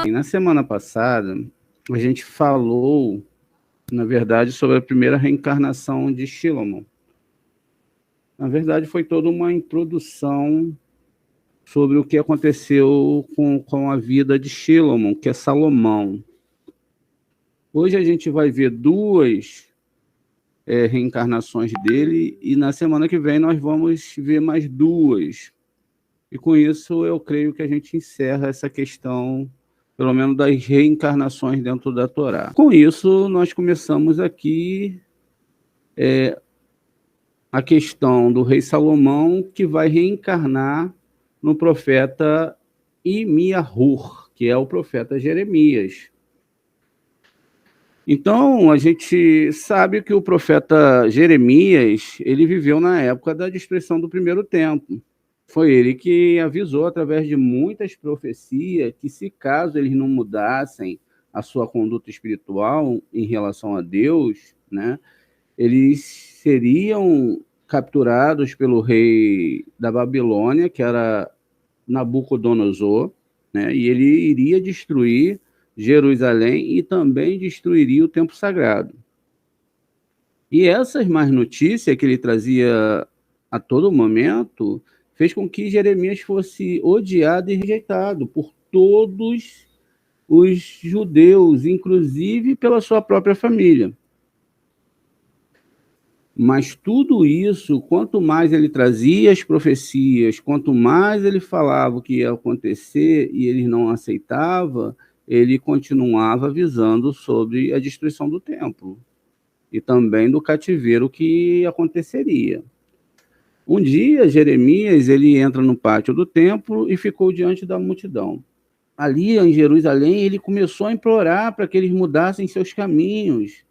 Na semana passada, a gente falou, na verdade, sobre a primeira reencarnação de Shlomo. Na verdade, foi toda uma introdução sobre o que aconteceu com a vida de Shlomo, que é Salomão. Hoje a gente vai ver duas reencarnações dele, e na semana que vem nós vamos ver mais duas. E com isso eu creio que a gente encerra essa questão, pelo menos das reencarnações dentro da Torá. Com isso, nós começamos aqui a questão do rei Salomão, que vai reencarnar no profeta Imiahur, que é o profeta Jeremias. Então, a gente sabe que o profeta Jeremias, ele viveu na época da destruição do primeiro templo. Foi ele que avisou, através de muitas profecias, que se caso eles não mudassem a sua conduta espiritual em relação a Deus, né, eles seriam capturados pelo rei da Babilônia, que era Nabucodonosor, né, e ele iria destruir Jerusalém e também destruiria o templo sagrado. E essas más notícias que ele trazia a todo momento fez com que Jeremias fosse odiado e rejeitado por todos os judeus, inclusive pela sua própria família. Mas tudo isso, quanto mais ele trazia as profecias, quanto mais ele falava o que ia acontecer e eles não aceitavam, ele continuava avisando sobre a destruição do templo e também do cativeiro que aconteceria. Um dia, Jeremias ele entra no pátio do templo e ficou diante da multidão. Ali em Jerusalém, ele começou a implorar para que eles mudassem seus caminhos,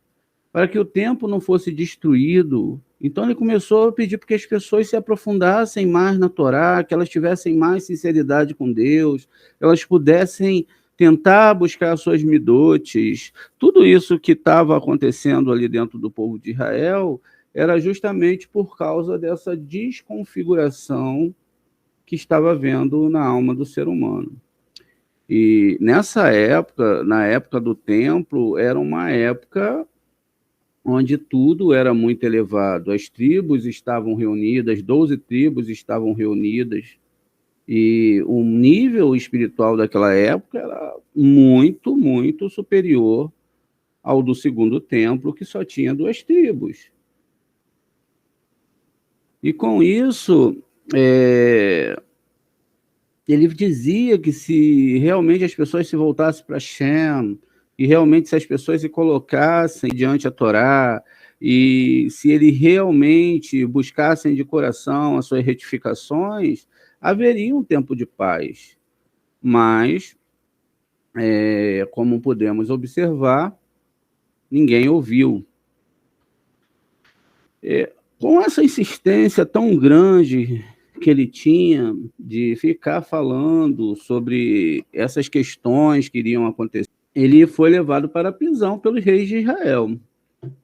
para que o templo não fosse destruído. Então ele começou a pedir para que as pessoas se aprofundassem mais na Torá, que elas tivessem mais sinceridade com Deus, elas pudessem tentar buscar suas midotes. Tudo isso que estava acontecendo ali dentro do povo de Israel era justamente por causa dessa desconfiguração que estava havendo na alma do ser humano. E nessa época, na época do templo, era uma época onde tudo era muito elevado. As tribos estavam reunidas, 12 tribos estavam reunidas, e o nível espiritual daquela época era muito, muito superior ao do segundo templo, que só tinha 2 tribos. E com isso, ele dizia que se realmente as pessoas se voltassem para Shem, e realmente se as pessoas se colocassem diante a Torá, e se eles realmente buscassem de coração as suas retificações, haveria um tempo de paz. Mas, como podemos observar, ninguém ouviu. Com essa insistência tão grande que ele tinha de ficar falando sobre essas questões que iriam acontecer, ele foi levado para a prisão pelos reis de Israel,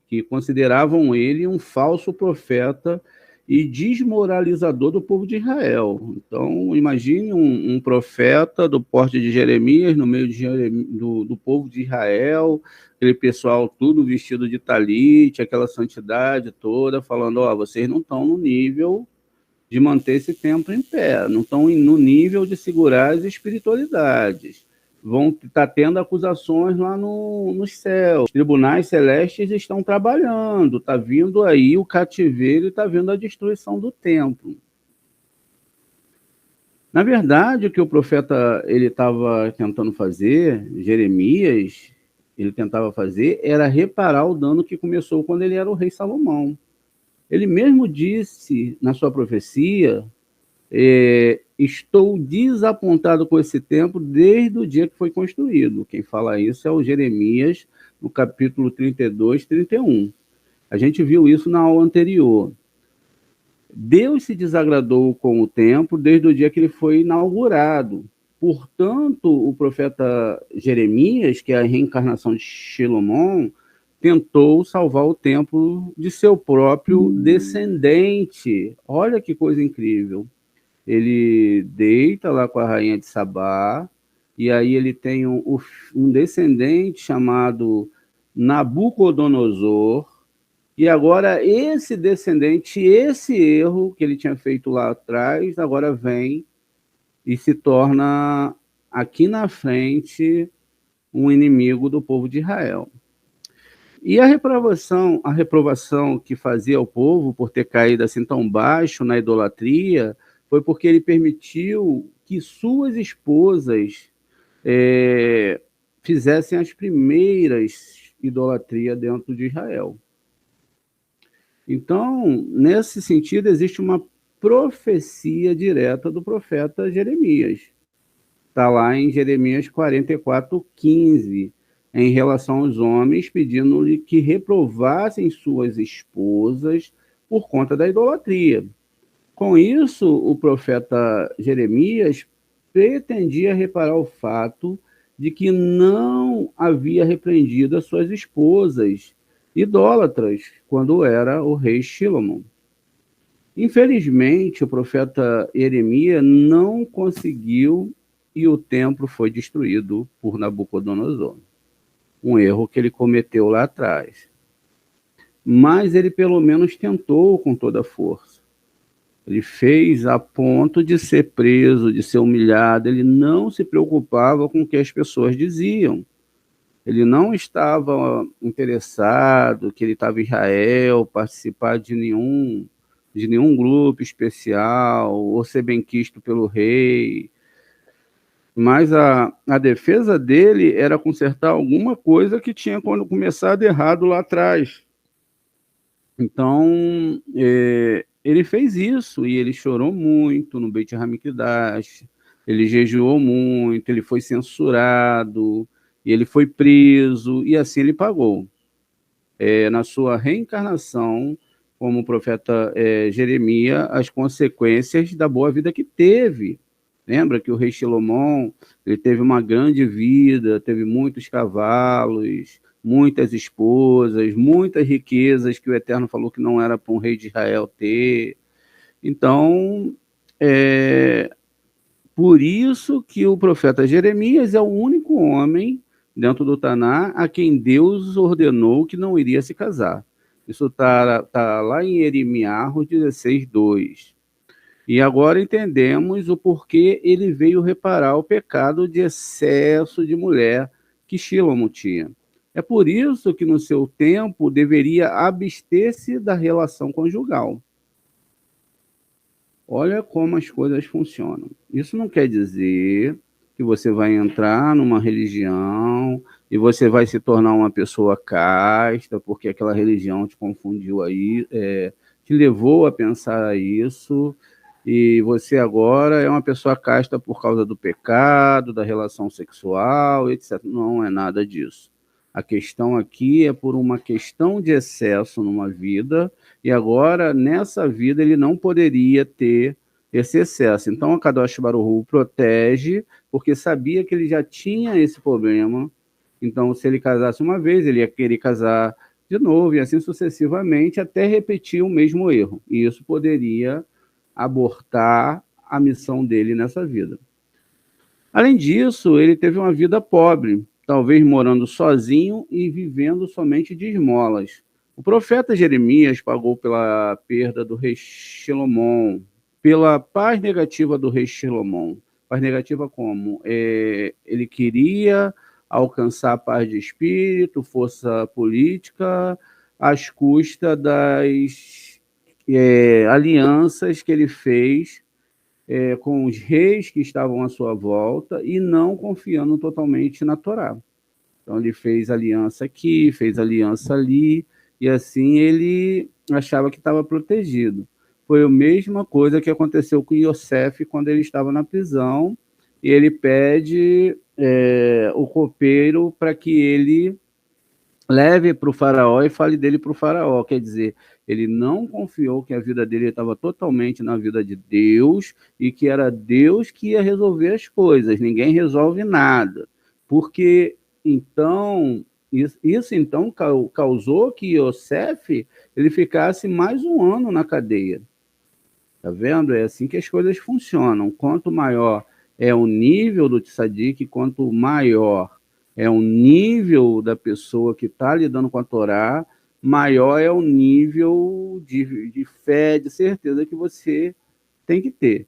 que consideravam ele um falso profeta e desmoralizador do povo de Israel. Então, imagine um profeta do porte de Jeremias no meio do povo de Israel, aquele pessoal tudo vestido de talite, aquela santidade toda, falando, vocês não estão no nível de manter esse templo em pé, não estão no nível de segurar as espiritualidades. Vão estar tendo acusações lá nos céus. Os tribunais celestes estão trabalhando, está vindo aí o cativeiro e está vindo a destruição do templo. Na verdade, o que o profeta ele estava tentando fazer, Jeremias, ele tentava fazer, era reparar o dano que começou quando ele era o rei Salomão. Ele mesmo disse na sua profecia, estou desapontado com esse templo desde o dia que foi construído. Quem fala isso é o Jeremias, no capítulo 32, 31. A gente viu isso na aula anterior. Deus se desagradou com o templo desde o dia que ele foi inaugurado. Portanto, o profeta Jeremias, que é a reencarnação de Shlomo, tentou salvar o templo de seu próprio descendente. Olha que coisa incrível. ele deita lá com a rainha de Sabá, e aí ele tem um descendente chamado Nabucodonosor, e agora esse descendente, esse erro que ele tinha feito lá atrás, agora vem e se torna aqui na frente um inimigo do povo de Israel. E a reprovação que fazia ao povo por ter caído assim tão baixo na idolatria, foi porque ele permitiu que suas esposas fizessem as primeiras idolatrias dentro de Israel. Então, nesse sentido, existe uma profecia direta do profeta Jeremias. Está lá em Jeremias 44:15, em relação aos homens, pedindo-lhe que reprovassem suas esposas por conta da idolatria. Com isso, o profeta Jeremias pretendia reparar o fato de que não havia repreendido as suas esposas idólatras quando era o rei Shilomon. Infelizmente, o profeta Jeremias não conseguiu e o templo foi destruído por Nabucodonosor. Um erro que ele cometeu lá atrás. Mas ele pelo menos tentou com toda a força. Ele fez a ponto de ser preso, de ser humilhado. Ele não se preocupava com o que as pessoas diziam. Ele não estava interessado que ele estava em Israel, participar de nenhum grupo especial, ou ser benquisto pelo rei. Mas a defesa dele era consertar alguma coisa que tinha começado errado lá atrás. Então, ele fez isso, e ele chorou muito no Beit HaMikdash, ele jejuou muito, ele foi censurado, e ele foi preso, e assim ele pagou. Na sua reencarnação, como o profeta Jeremias, as consequências da boa vida que teve. Lembra que o rei Shilomon, ele teve uma grande vida, teve muitos cavalos, muitas esposas, muitas riquezas que o Eterno falou que não era para um rei de Israel ter. Então, por isso que o profeta Jeremias é o único homem dentro do Taná a quem Deus ordenou que não iria se casar. Isso tá lá em Jeremias 16:2. E agora entendemos o porquê ele veio reparar o pecado de excesso de mulher que Shilomon tinha. É por isso que no seu tempo deveria abster-se da relação conjugal. Olha como as coisas funcionam. Isso não quer dizer que você vai entrar numa religião e você vai se tornar uma pessoa casta, porque aquela religião te confundiu aí, te levou a pensar isso, e você agora é uma pessoa casta por causa do pecado, da relação sexual, etc. Não é nada disso. A questão aqui é por uma questão de excesso numa vida, e agora, nessa vida, ele não poderia ter esse excesso. Então, a Kadosh Baruch Hu protege, porque sabia que ele já tinha esse problema. Então, se ele casasse uma vez, ele ia querer casar de novo, e assim sucessivamente, até repetir o mesmo erro. E isso poderia abortar a missão dele nessa vida. Além disso, ele teve uma vida pobre, talvez morando sozinho e vivendo somente de esmolas. O profeta Jeremias pagou pela perda do rei Shilomon, pela paz negativa do rei Shilomon. Paz negativa como? Ele queria alcançar a paz de espírito, força política, às custas das alianças que ele fez com os reis que estavam à sua volta e não confiando totalmente na Torá. Então ele fez aliança aqui, fez aliança ali, e assim ele achava que estava protegido. Foi a mesma coisa que aconteceu com Yosef quando ele estava na prisão, e ele pede o copeiro para que ele leve para o faraó e fale dele para o faraó. Quer dizer, ele não confiou que a vida dele estava totalmente na vida de Deus e que era Deus que ia resolver as coisas. Ninguém resolve nada. Porque, então, isso então causou que Yosef ele ficasse mais um ano na cadeia. Tá vendo? É assim que as coisas funcionam. Quanto maior é o nível do tzadik, quanto maior é o nível da pessoa que está lidando com a Torá, maior é o nível de fé, de certeza que você tem que ter.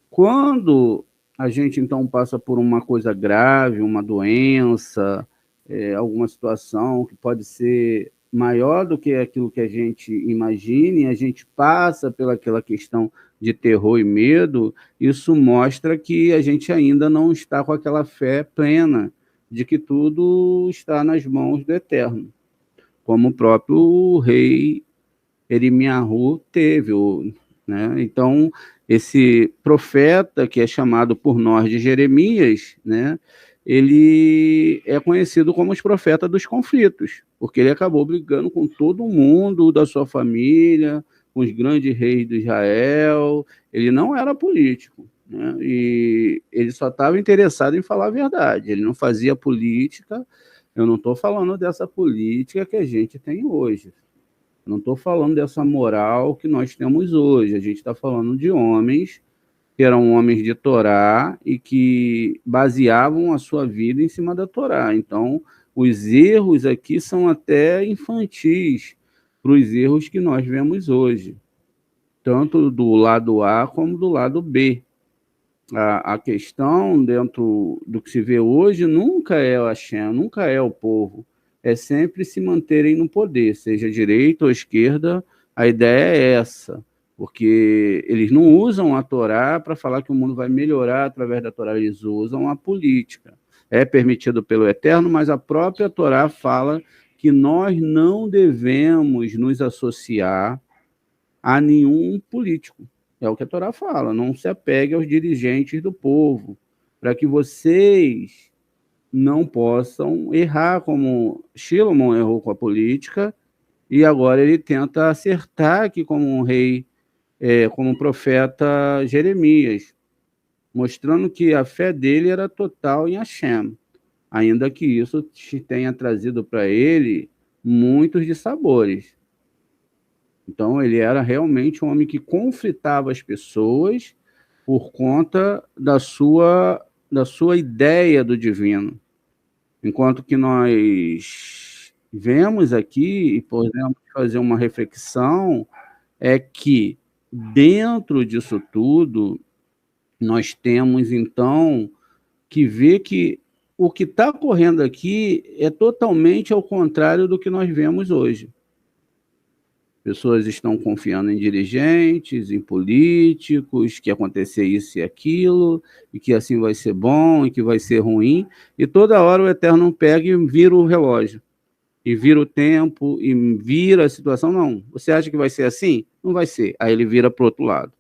Quando a gente, então, passa por uma coisa grave, uma doença, alguma situação que pode ser maior do que aquilo que a gente imagina, e a gente passa pelaquela questão de terror e medo, isso mostra que a gente ainda não está com aquela fé plena de que tudo está nas mãos do Eterno, como o próprio rei Erimiahu teve, né? Então, esse profeta que é chamado por nós de Jeremias, né? Ele é conhecido como os profetas dos conflitos, porque ele acabou brigando com todo mundo da sua família, com os grandes reis de Israel. Ele não era político, né? E ele só estava interessado em falar a verdade. Ele não fazia política. Eu não estou falando dessa política que a gente tem hoje. Não estou falando dessa moral que nós temos hoje. A gente está falando de homens que eram homens de Torá e que baseavam a sua vida em cima da Torá. Então, os erros aqui são até infantis para os erros que nós vemos hoje, tanto do lado A como do lado B. A questão dentro do que se vê hoje nunca é o Hashem, nunca é o povo, é sempre se manterem no poder, seja direita ou esquerda, a ideia é essa, porque eles não usam a Torá para falar que o mundo vai melhorar através da Torá, eles usam a política. É permitido pelo Eterno, mas a própria Torá fala que nós não devemos nos associar a nenhum político. É o que a Torá fala, não se apegue aos dirigentes do povo, para que vocês não possam errar, como Shlomo errou com a política, e agora ele tenta acertar aqui como um rei, como um profeta Jeremias, mostrando que a fé dele era total em Hashem, ainda que isso tenha trazido para ele muitos dissabores. Então, ele era realmente um homem que conflitava as pessoas por conta da sua ideia do divino. Enquanto que nós vemos aqui, e podemos fazer uma reflexão, é que dentro disso tudo, nós temos, então, que ver que o que está ocorrendo aqui é totalmente ao contrário do que nós vemos hoje. Pessoas estão confiando em dirigentes, em políticos, que acontecer isso e aquilo, e que assim vai ser bom, e que vai ser ruim, e toda hora o Eterno pega e vira o relógio, e vira o tempo, e vira a situação. Não, você acha que vai ser assim? Não vai ser. Aí ele vira para o outro lado.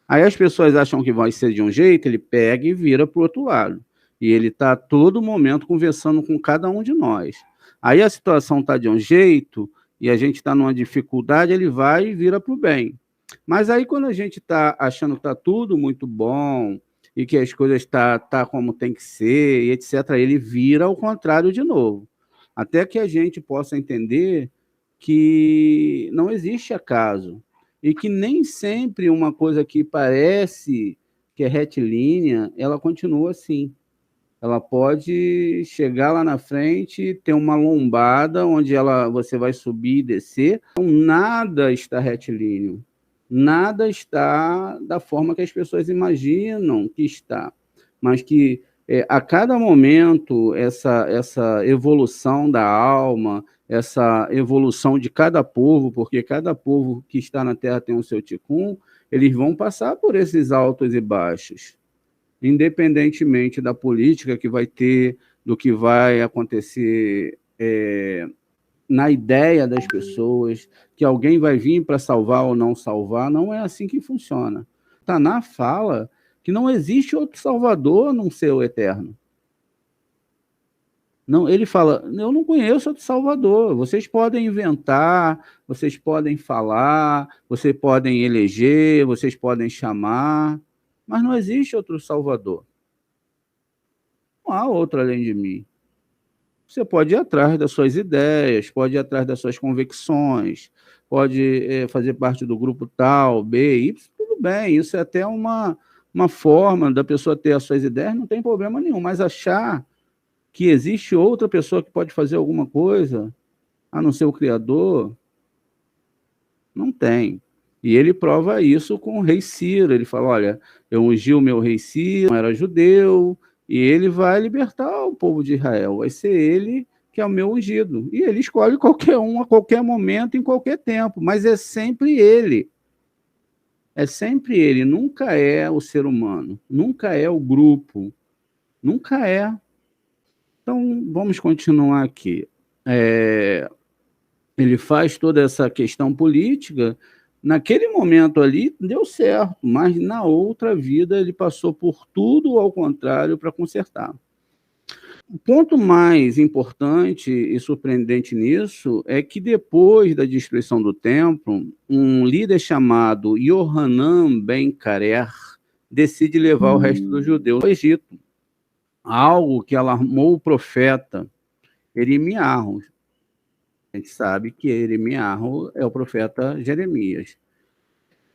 Aí as pessoas acham que vai ser de um jeito, ele pega e vira para o outro lado. E ele está a todo momento conversando com cada um de nós. Aí a situação está de um jeito e a gente está numa dificuldade, ele vai e vira para o bem. Mas aí quando a gente está achando que está tudo muito bom e que as coisas tá como tem que ser, e etc., ele vira ao contrário de novo. Até que a gente possa entender que não existe acaso e que nem sempre uma coisa que parece que é retilínea, ela continua assim. Ela pode chegar lá na frente, ter uma lombada onde você vai subir e descer. Então, nada está retilíneo. Nada está da forma que as pessoas imaginam que está. Mas que a cada momento, essa evolução da alma, essa evolução de cada povo, porque cada povo que está na Terra tem o seu ticum, eles vão passar por esses altos e baixos, independentemente da política que vai ter, do que vai acontecer na ideia das pessoas, que alguém vai vir para salvar ou não salvar, não é assim que funciona. Taná fala que não existe outro salvador a não ser o eterno. Não, ele fala, eu não conheço outro salvador, vocês podem inventar, vocês podem falar, vocês podem eleger, vocês podem chamar, mas não existe outro salvador. Não há outro além de mim. Você pode ir atrás das suas ideias, pode ir atrás das suas convicções, pode fazer parte do grupo tal, B, Y, tudo bem, isso é até uma forma da pessoa ter as suas ideias, não tem problema nenhum, mas achar que existe outra pessoa que pode fazer alguma coisa, a não ser o Criador, não tem. E ele prova isso com o rei Ciro. Ele fala: olha, eu ungi o meu rei Ciro, não era judeu, e ele vai libertar o povo de Israel. Vai ser ele que é o meu ungido. E ele escolhe qualquer um, a qualquer momento, em qualquer tempo. Mas é sempre ele. É sempre ele. Nunca é o ser humano. Nunca é o grupo. Nunca é. Então, vamos continuar aqui. Ele faz toda essa questão política. Naquele momento ali, deu certo, mas na outra vida ele passou por tudo ao contrário para consertar. O ponto mais importante e surpreendente nisso é que depois da destruição do templo, um líder chamado Yohanan ben Karer decide levar o resto dos judeus ao Egito, algo que alarmou o profeta Jeremias. A gente sabe que Jeremias é o profeta Jeremias.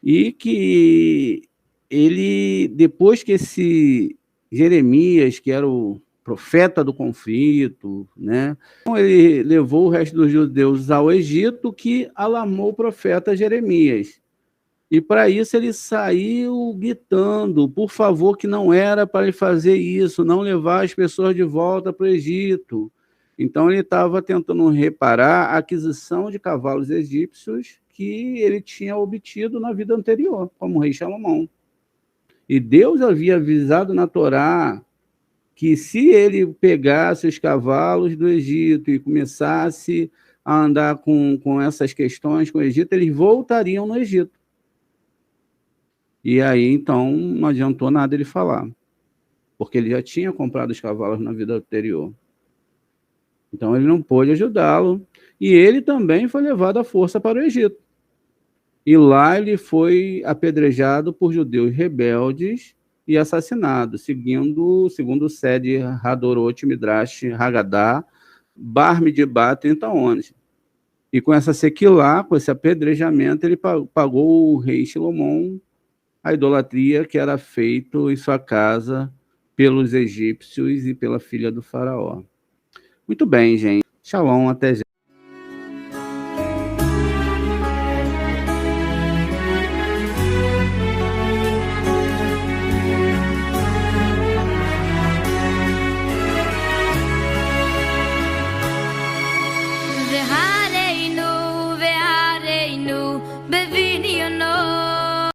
E que ele, depois que esse Jeremias, que era o profeta do conflito, né, ele levou o resto dos judeus ao Egito, que alarmou o profeta Jeremias. E para isso ele saiu gritando, por favor, que não era para ele fazer isso, não levar as pessoas de volta para o Egito. Então ele estava tentando reparar a aquisição de cavalos egípcios que ele tinha obtido na vida anterior, como o rei Salomão. E Deus havia avisado na Torá que se ele pegasse os cavalos do Egito e começasse a andar com essas questões com o Egito, eles voltariam no Egito. E aí, então, não adiantou nada ele falar, porque ele já tinha comprado os cavalos na vida anterior. Então, ele não pôde ajudá-lo. E ele também foi levado à força para o Egito. E lá ele foi apedrejado por judeus rebeldes e assassinado, segundo o Sede Hadorot Midrash Haggadah, Bar Midbar 30 11. E com essa sequilá, com esse apedrejamento, ele pagou o rei Salomão a idolatria que era feita em sua casa pelos egípcios e pela filha do faraó. Muito bem, gente. Shalom, até já.